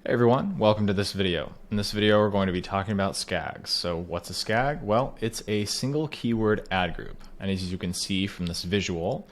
Hey everyone, welcome to this video. In this video we're going to be talking about SKAGs. So what's a SKAG? Well, it's a single keyword ad group. And as you can see from this visual,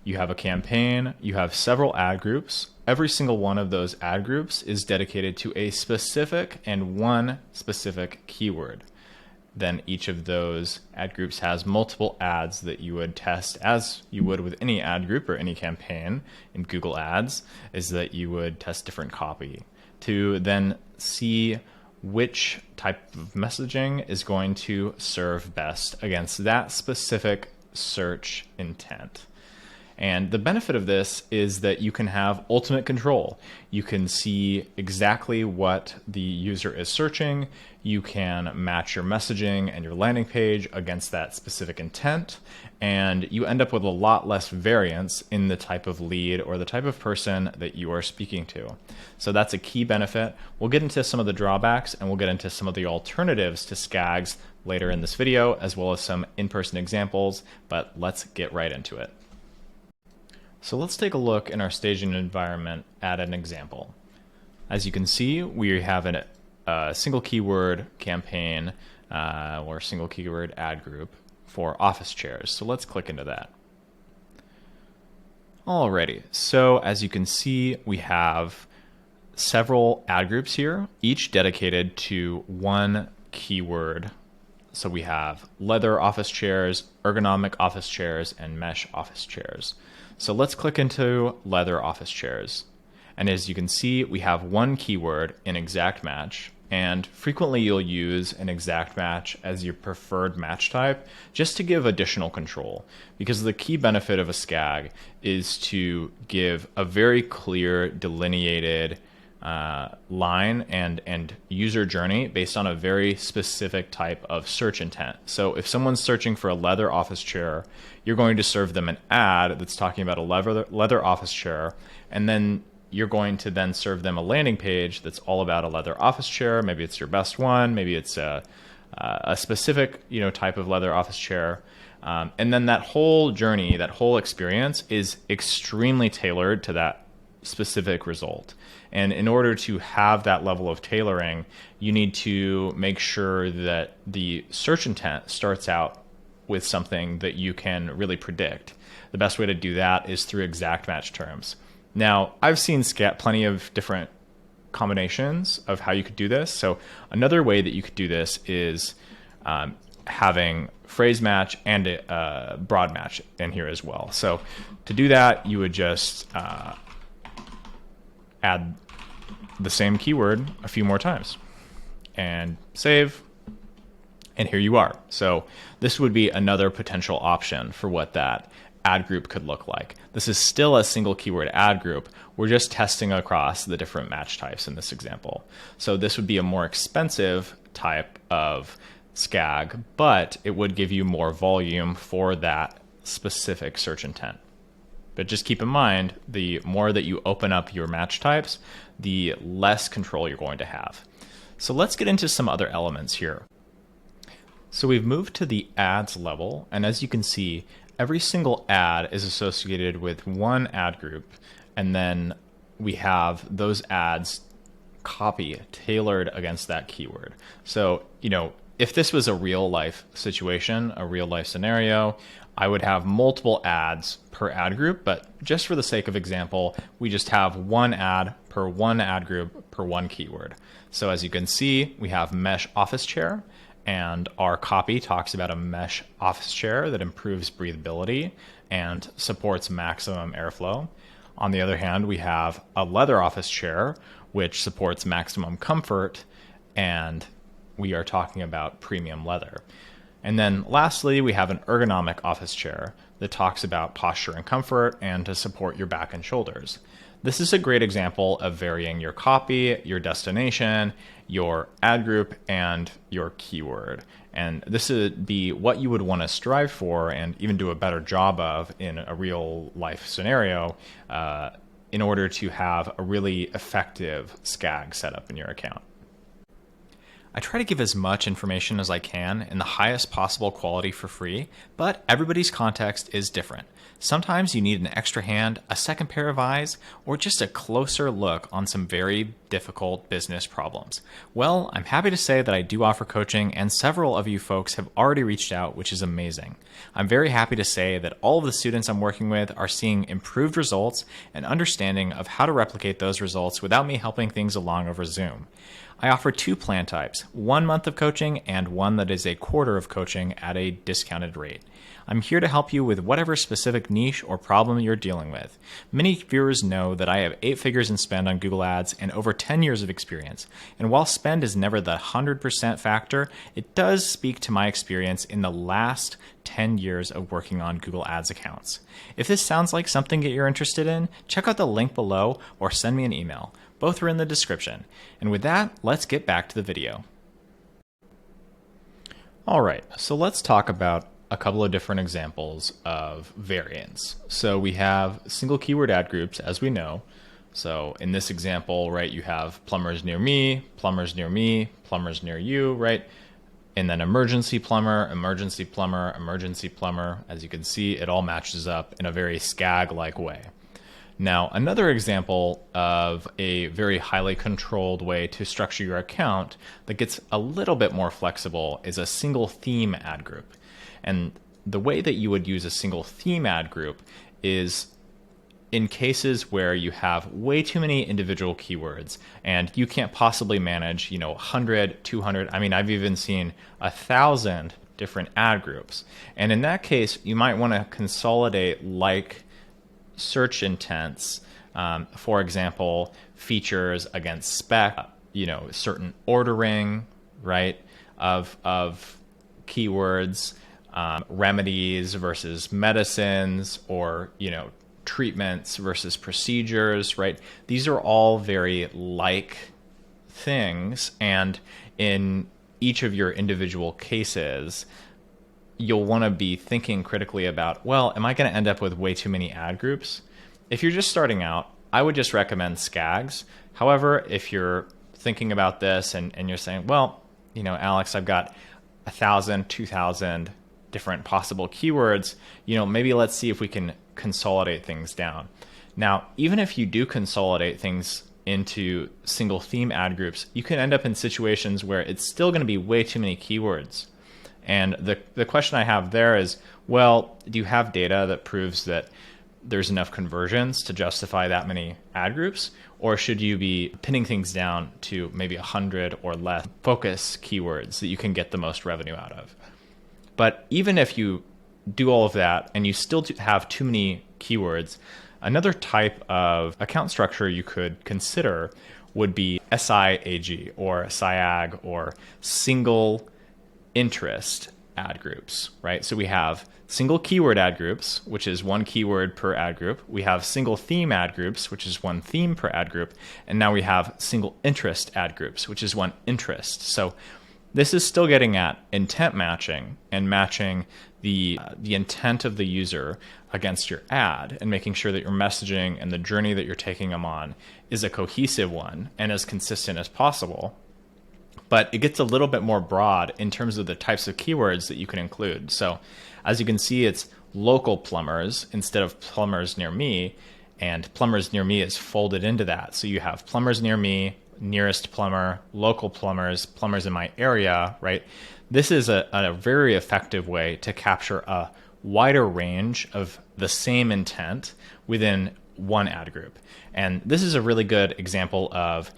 you have a campaign, you have several ad groups. Every single one of those ad groups is dedicated to a specific and one specific keyword. Then each of those ad groups has multiple ads that you would test as you would with any ad group or any campaign in Google Ads, is that you would test different copy to then see which type of messaging is going to serve best against that specific search intent. And the benefit of this is that you can have ultimate control. You can see exactly what the user is searching. You can match your messaging and your landing page against that specific intent. And you end up with a lot less variance in the type of lead or the type of person that you are speaking to. So that's a key benefit. We'll get into some of the drawbacks and we'll get into some of the alternatives to SKAGs later in this video, as well as some in-person examples, but let's get right into it. So let's take a look in our staging environment at an example. As you can see, we have a single keyword campaign or single keyword ad group for office chairs. So let's click into that. Alrighty, so as you can see, we have several ad groups here, each dedicated to one keyword. So we have leather office chairs, ergonomic office chairs, and mesh office chairs. So let's click into leather office chairs. And as you can see, we have one keyword, an exact match. And frequently you'll use an exact match as your preferred match type just to give additional control. Because the key benefit of a SKAG is to give a very clear, delineated line and user journey based on a very specific type of search intent. So if someone's searching for a leather office chair, you're going to serve them an ad that's talking about a leather office chair, and then you're going to then serve them a landing page that's all about a leather office chair. Maybe it's your best one, maybe it's a specific type of leather office chair. And then that whole journey, that whole experience is extremely tailored to that specific result. And in order to have that level of tailoring, you need to make sure that the search intent starts out with something that you can really predict. The best way to do that is through exact match terms. Now, I've seen plenty of different combinations of how you could do this. So another way that you could do this is having phrase match and a broad match in here as well. So to do that, you would just add the same keyword a few more times and save, and here you are. So this would be another potential option for what that ad group could look like. This is still a single keyword ad group. We're just testing across the different match types in this example. So this would be a more expensive type of SKAG, but it would give you more volume for that specific search intent. But just keep in mind, the more that you open up your match types, the less control you're going to have. So let's get into some other elements here. So we've moved to the ads level, and as you can see, every single ad is associated with one ad group, and then we have those ads copy tailored against that keyword. So, if this was a real life situation, a real life scenario, I would have multiple ads per ad group, but just for the sake of example, we just have one ad per one ad group per one keyword. So as you can see, we have mesh office chair, and our copy talks about a mesh office chair that improves breathability and supports maximum airflow. On the other hand, we have a leather office chair, which supports maximum comfort, and we are talking about premium leather. And then lastly, we have an ergonomic office chair that talks about posture and comfort and to support your back and shoulders. This is a great example of varying your copy, your destination, your ad group, and your keyword. And this would be what you would want to strive for and even do a better job of in a real life scenario in order to have a really effective SKAG setup in your account. I try to give as much information as I can in the highest possible quality for free, but everybody's context is different. Sometimes you need an extra hand, a second pair of eyes, or just a closer look on some very difficult business problems. Well, I'm happy to say that I do offer coaching, and several of you folks have already reached out, which is amazing. I'm very happy to say that all of the students I'm working with are seeing improved results and understanding of how to replicate those results without me helping things along over Zoom. I offer 2 plan types, 1 month of coaching and one that is a quarter of coaching at a discounted rate. I'm here to help you with whatever specific niche or problem you're dealing with. Many viewers know that I have 8 figures in spend on Google Ads and over 10 years of experience. And while spend is never the 100% factor, it does speak to my experience in the last 10 years of working on Google Ads accounts. If this sounds like something that you're interested in, check out the link below or send me an email. Both are in the description. And with that, let's get back to the video. All right, so let's talk about a couple of different examples of variants. So we have single keyword ad groups, as we know. So in this example, right, you have plumbers near me, plumbers near me, plumbers near you, right? And then emergency plumber, emergency plumber, emergency plumber. As you can see, it all matches up in a very SKAG-like way. Now, another example of a very highly controlled way to structure your account that gets a little bit more flexible is a single theme ad group. And the way that you would use a single theme ad group is in cases where you have way too many individual keywords and you can't possibly manage, 100, 200. I mean, I've even seen 1,000 different ad groups. And in that case, you might want to consolidate like search intents, for example, features against spec, certain ordering, right, of keywords, remedies versus medicines, or, treatments versus procedures, right? These are all very like things. And in each of your individual cases, you'll want to be thinking critically about, well, am I going to end up with way too many ad groups? If you're just starting out, I would just recommend SKAGs. However, if you're thinking about this and you're saying, well, Alex, I've got 1,000, 2,000 different possible keywords, maybe let's see if we can consolidate things down. Now, even if you do consolidate things into single theme ad groups, you can end up in situations where it's still going to be way too many keywords. And the question I have there is, well, do you have data that proves that there's enough conversions to justify that many ad groups? Or should you be pinning things down to maybe 100 or less focus keywords that you can get the most revenue out of? But even if you do all of that and you still have too many keywords, another type of account structure you could consider would be SIAG or SIAG, or single interest ad groups, right? So we have single keyword ad groups, which is 1 keyword per ad group. We have single theme ad groups, which is 1 theme per ad group. And now we have single interest ad groups, which is 1 interest. So this is still getting at intent matching and matching the intent of the user against your ad, and making sure that your messaging and the journey that you're taking them on is a cohesive one and as consistent as possible. But it gets a little bit more broad in terms of the types of keywords that you can include. So as you can see, it's local plumbers instead of plumbers near me, and plumbers near me is folded into that. So you have plumbers near me, nearest plumber, local plumbers, plumbers in my area, right? This is a very effective way to capture a wider range of the same intent within one ad group. And this is a really good example of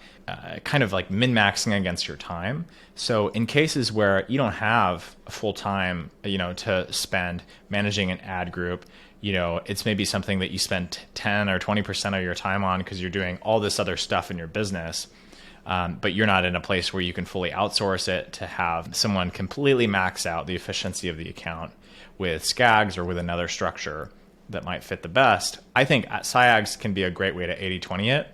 kind of like min-maxing against your time. So in cases where you don't have full time, to spend managing an ad group, it's maybe something that you spend 10 or 20% of your time on because you're doing all this other stuff in your business. But you're not in a place where you can fully outsource it to have someone completely max out the efficiency of the account with SKAGs or with another structure that might fit the best. I think SIAGs can be a great way to 80/20 it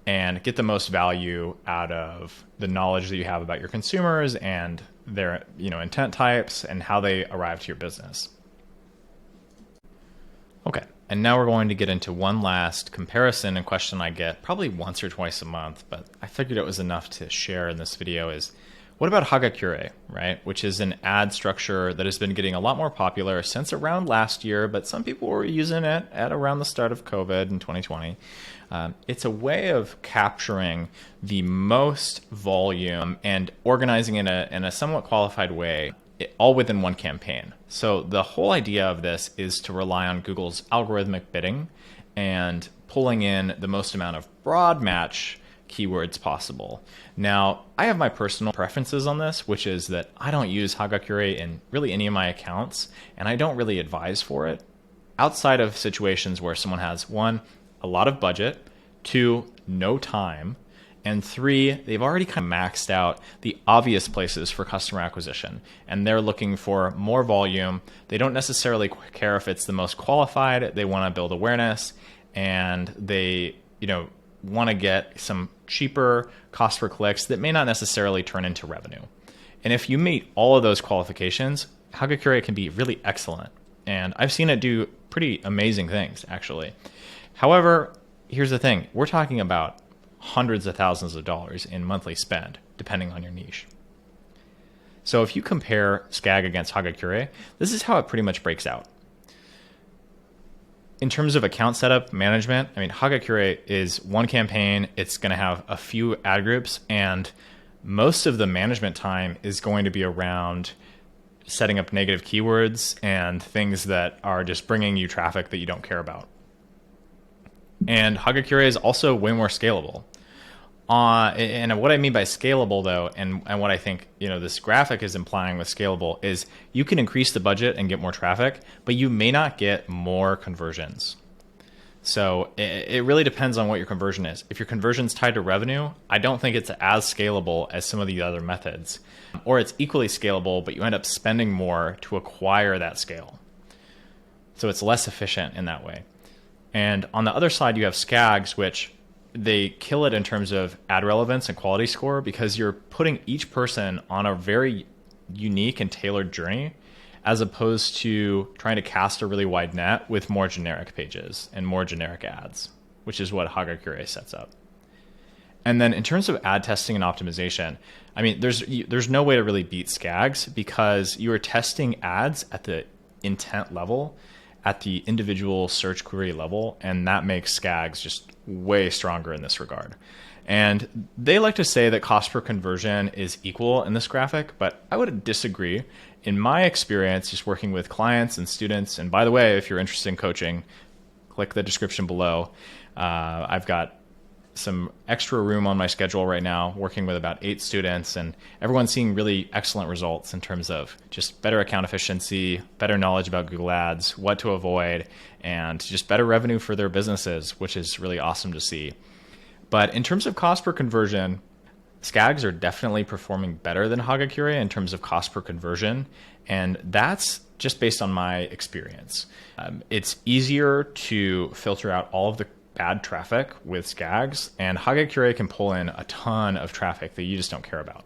and get the most value out of the knowledge that you have about your consumers and their intent types and how they arrive to your business. Okay, and now we're going to get into one last comparison and question I get probably once or twice a month, but I figured it was enough to share in this video, is What about Hagakure, right? Which is an ad structure that has been getting a lot more popular since around last year, but some people were using it at around the start of COVID in 2020. It's a way of capturing the most volume and organizing in a somewhat qualified way, all within one campaign. So the whole idea of this is to rely on Google's algorithmic bidding and pulling in the most amount of broad match keywords possible. Now, I have my personal preferences on this, which is that I don't use Hagakure in really any of my accounts, and I don't really advise for it outside of situations where someone has, 1, a lot of budget, 2, no time, and 3, they've already kind of maxed out the obvious places for customer acquisition, and they're looking for more volume. They don't necessarily care if it's the most qualified. They want to build awareness, and they, want to get some cheaper cost per clicks that may not necessarily turn into revenue. And if you meet all of those qualifications, Hagakure can be really excellent. And I've seen it do pretty amazing things, actually. However, here's the thing. We're talking about hundreds of thousands of dollars in monthly spend, depending on your niche. So if you compare SKAG against Hagakure, this is how it pretty much breaks out. In terms of account setup management, Hagakure is one campaign. It's going to have a few ad groups, and most of the management time is going to be around setting up negative keywords and things that are just bringing you traffic that you don't care about. And Hagakure is also way more scalable. And what I mean by scalable, though, and what I think this graphic is implying with scalable is you can increase the budget and get more traffic, but you may not get more conversions. So it really depends on what your conversion is. If your conversion is tied to revenue, I don't think it's as scalable as some of the other methods. Or it's equally scalable, but you end up spending more to acquire that scale. So it's less efficient in that way. And on the other side, you have SKAGs, which they kill it in terms of ad relevance and quality score because you're putting each person on a very unique and tailored journey as opposed to trying to cast a really wide net with more generic pages and more generic ads, which is what Hagakure sets up. And then in terms of ad testing and optimization, there's no way to really beat SKAGs because you are testing ads at the intent level, at the individual search query level, and that makes SKAGs just way stronger in this regard. And they like to say that cost per conversion is equal in this graphic, but I would disagree. In my experience, just working with clients and students, and by the way, if you're interested in coaching, click the description below. I've got some extra room on my schedule right now, working with about 8 students, and everyone's seeing really excellent results in terms of just better account efficiency, better knowledge about Google Ads, what to avoid, and just better revenue for their businesses, which is really awesome to see. But in terms of cost per conversion, SKAGs are definitely performing better than Hagakure in terms of cost per conversion, and that's just based on my experience. It's easier to filter out all of the bad traffic with SKAGs, and Hagakure can pull in a ton of traffic that you just don't care about.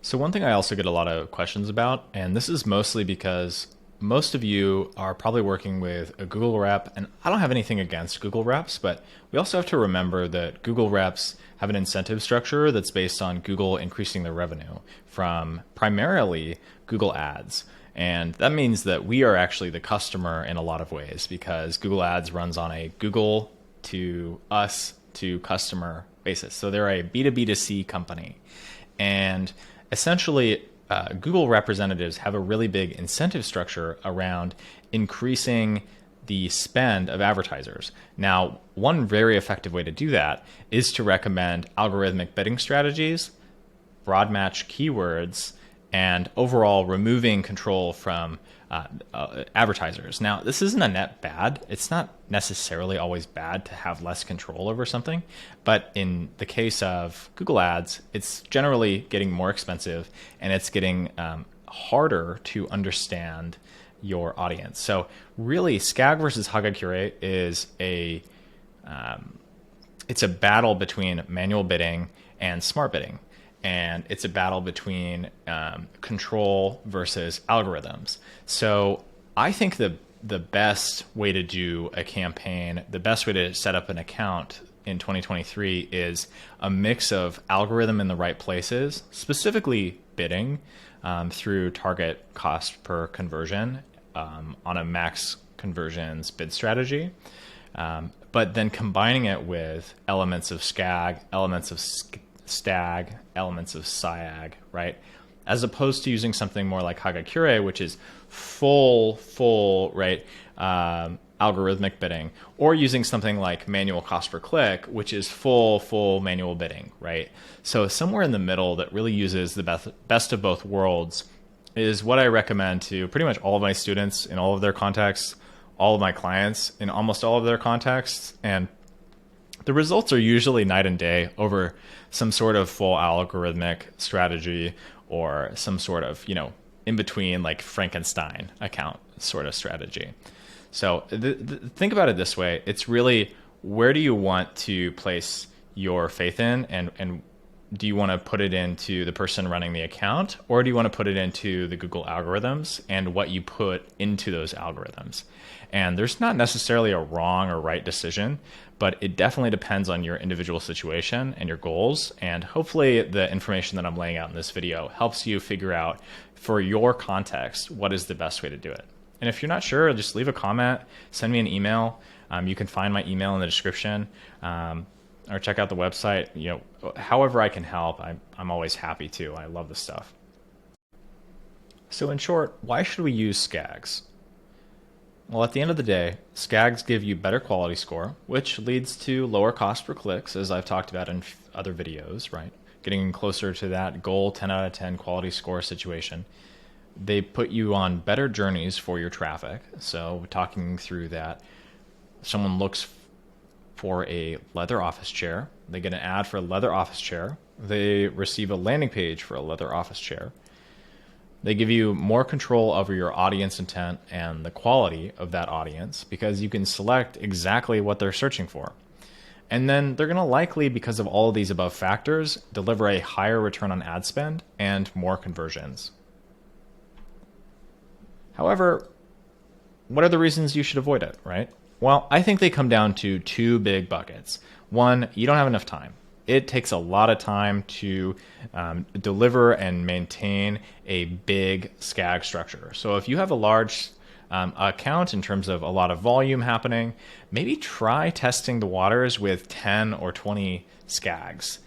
So one thing I also get a lot of questions about, and this is mostly because most of you are probably working with a Google rep, and I don't have anything against Google reps, but we also have to remember that Google reps have an incentive structure that's based on Google increasing their revenue from primarily Google Ads. And that means that we are actually the customer in a lot of ways because Google Ads runs on a Google to us to customer basis. So they're a B2B2C company. And essentially, Google representatives have a really big incentive structure around increasing the spend of advertisers. Now, one very effective way to do that is to recommend algorithmic bidding strategies, broad match keywords, and overall removing control from advertisers. Now, this isn't a net bad. It's not necessarily always bad to have less control over something, but in the case of Google Ads, it's generally getting more expensive and it's getting harder to understand your audience. So really, SKAG versus Hagakure is it's a battle between manual bidding and smart bidding. And it's a battle between control versus algorithms. So I think the best way to do a campaign, the best way to set up an account in 2023 is a mix of algorithm in the right places, specifically bidding through target cost per conversion on a max conversions bid strategy, but then combining it with elements of SKAG, elements of STAG, elements of SIAG, right? As opposed to using something more like Hagakure, which is full, right, algorithmic bidding, or using something like manual cost per click, which is full manual bidding, right? So somewhere in the middle that really uses the best of both worlds is what I recommend to pretty much all of my students in all of their contexts, all of my clients in almost all of their contexts. And the results are usually night and day over some sort of full algorithmic strategy or some sort of, in between like Frankenstein account sort of strategy. So think about it this way. It's really, where do you want to place your faith in, and do you want to put it into the person running the account, or do you want to put it into the Google algorithms and what you put into those algorithms? And there's not necessarily a wrong or right decision, but it definitely depends on your individual situation and your goals. And hopefully the information that I'm laying out in this video helps you figure out, for your context, what is the best way to do it. And if you're not sure, just leave a comment, send me an email. You can find my email in the description, or check out the website. However I can help, I'm always happy to. I love this stuff. So in short, why should we use SKAGs? Well, at the end of the day, SKAGs give you better quality score, which leads to lower cost per clicks, as I've talked about in other videos, right? Getting closer to that goal 10 out of 10 quality score situation. They put you on better journeys for your traffic. So talking through that, someone looks for a leather office chair. They get an ad for a leather office chair. They receive a landing page for a leather office chair. They give you more control over your audience intent and the quality of that audience, because you can select exactly what they're searching for. And then they're going to likely, because of all of these above factors, deliver a higher return on ad spend and more conversions. However, what are the reasons you should avoid it, right? Well, I think they come down to two big buckets. One, you don't have enough time. It takes a lot of time to deliver and maintain a big SKAG structure. So if you have a large account in terms of a lot of volume happening, maybe try testing the waters with 10 or 20 SKAGs.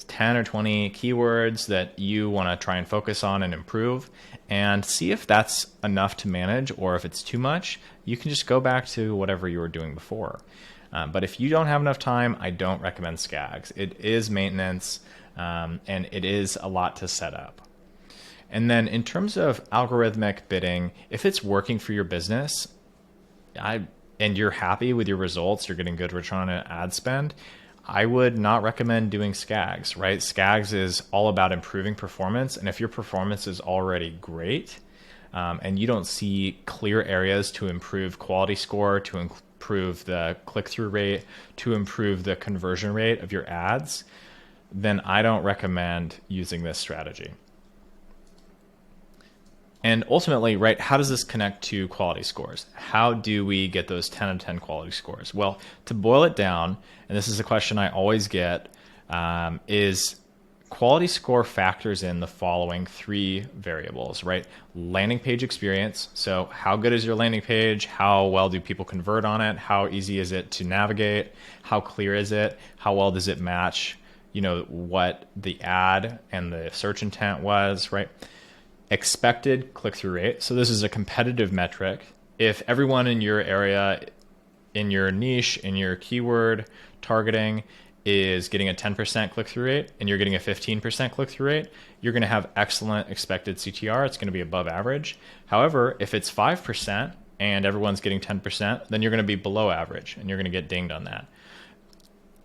10 or 20 keywords that you want to try and focus on and improve, and see if that's enough to manage, or if it's too much, you can just go back to whatever you were doing before. But if you don't have enough time, I don't recommend SKAGs. It is maintenance, and it is a lot to set up. And then in terms of algorithmic bidding, if it's working for your business, and you're happy with your results, you're getting good return on ad spend, I would not recommend doing SKAGs, right? SKAGs is all about improving performance. And if your performance is already great, and you don't see clear areas to improve quality score, to improve the click-through rate, to improve the conversion rate of your ads, then I don't recommend using this strategy. And ultimately, right, how does this connect to quality scores? How do we get those 10 out of 10 quality scores? Well, to boil it down, and this is a question I always get, is quality score factors in the following three variables, right? Landing page experience. So how good is your landing page? How well do people convert on it? How easy is it to navigate? How clear is it? How well does it match, what the ad and the search intent was, right? Expected click-through rate. So this is a competitive metric. If everyone in your area, in your niche, in your keyword targeting is getting a 10% click-through rate and you're getting a 15% click-through rate, you're going to have excellent expected CTR. It's going to be above average. However, if it's 5% and everyone's getting 10%, then you're going to be below average and you're going to get dinged on that.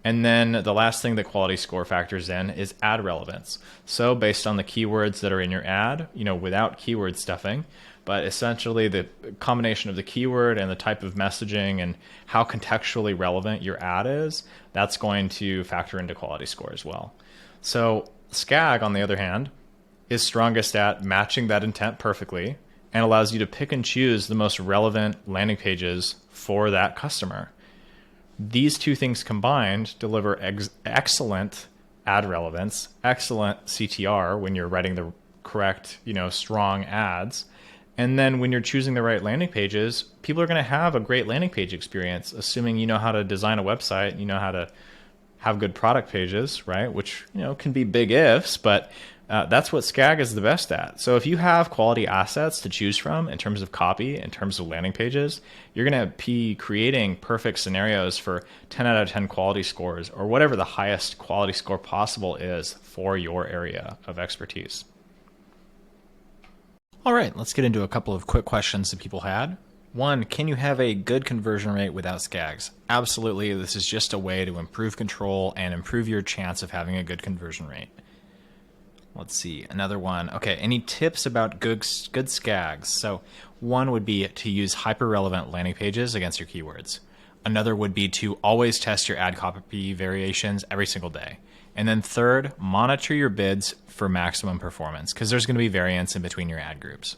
And then the last thing that quality score factors in is ad relevance. So based on the keywords that are in your ad, without keyword stuffing, but essentially the combination of the keyword and the type of messaging and how contextually relevant your ad is, that's going to factor into quality score as well. So SKAG, on the other hand, is strongest at matching that intent perfectly and allows you to pick and choose the most relevant landing pages for that customer. These two things combined deliver excellent ad relevance, excellent CTR when you're writing the correct, strong ads. And then when you're choosing the right landing pages, people are going to have a great landing page experience, assuming you know how to design a website, you know how to have good product pages, right? Which, can be big ifs, but that's what SKAG is the best at. So if you have quality assets to choose from in terms of copy, in terms of landing pages, you're going to be creating perfect scenarios for 10 out of 10 quality scores, or whatever the highest quality score possible is for your area of expertise. All right, let's get into a couple of quick questions that people had. One, can you have a good conversion rate without SKAGs? Absolutely. This is just a way to improve control and improve your chance of having a good conversion rate. Let's see, another one. Okay, any tips about good SKAGs? So one would be to use hyper-relevant landing pages against your keywords. Another would be to always test your ad copy variations every single day. And then third, monitor your bids for maximum performance, because there's going to be variance in between your ad groups.